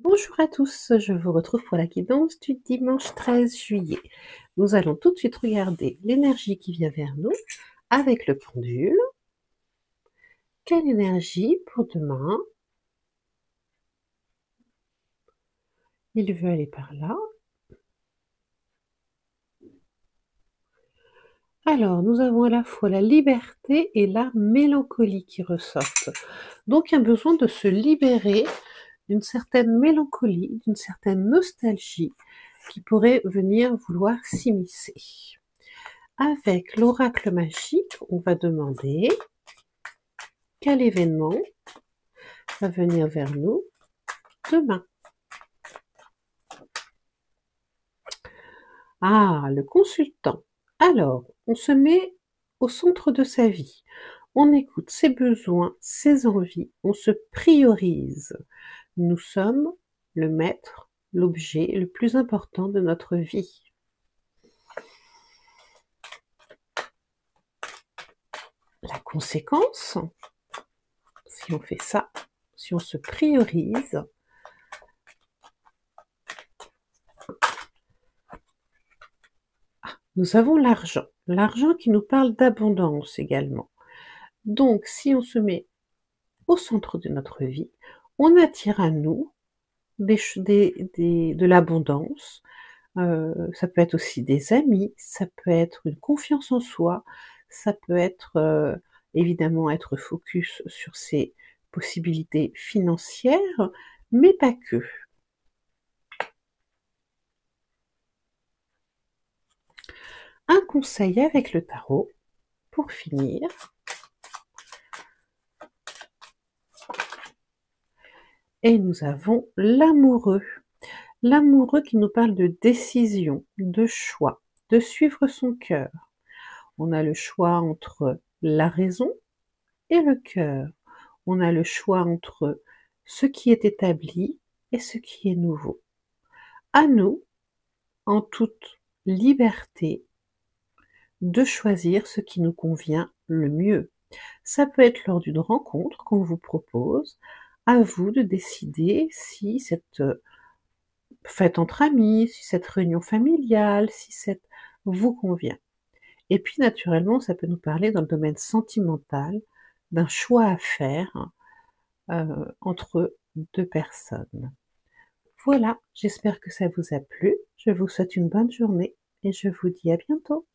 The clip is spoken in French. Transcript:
Bonjour à tous, je vous retrouve pour la guidance du dimanche 13 juillet. Nous allons tout de suite regarder l'énergie qui vient vers nous avec le pendule. Quelle énergie pour demain? Il veut aller par là. Alors, nous avons à la fois la liberté et la mélancolie qui ressortent. Donc, un besoin de se libérer d'une certaine mélancolie, d'une certaine nostalgie qui pourrait venir vouloir s'immiscer. Avec l'oracle magique, on va demander quel événement va venir vers nous demain. Ah, le consultant. Alors, on se met au centre de sa vie. On écoute ses besoins, ses envies, on se priorise. Nous sommes le maître, l'objet le plus important de notre vie. La conséquence, si on fait ça, si on se priorise, nous avons l'argent. L'argent qui nous parle d'abondance également. Donc, si on se met au centre de notre vie, on attire à nous de l'abondance. Ça peut être aussi des amis, ça peut être une confiance en soi, ça peut être évidemment être focus sur ses possibilités financières, mais pas que. Un conseil avec le tarot, pour finir. Et nous avons l'amoureux. L'amoureux qui nous parle de décision, de choix, de suivre son cœur. On a le choix entre la raison et le cœur. On a le choix entre ce qui est établi et ce qui est nouveau. À nous, en toute liberté, de choisir ce qui nous convient le mieux. Ça peut être lors d'une rencontre qu'on vous propose, à vous de décider si cette fête entre amis, si cette réunion familiale, si cette vous convient. Et puis naturellement, ça peut nous parler dans le domaine sentimental, d'un choix à faire entre deux personnes. Voilà, j'espère que ça vous a plu. Je vous souhaite une bonne journée et je vous dis à bientôt.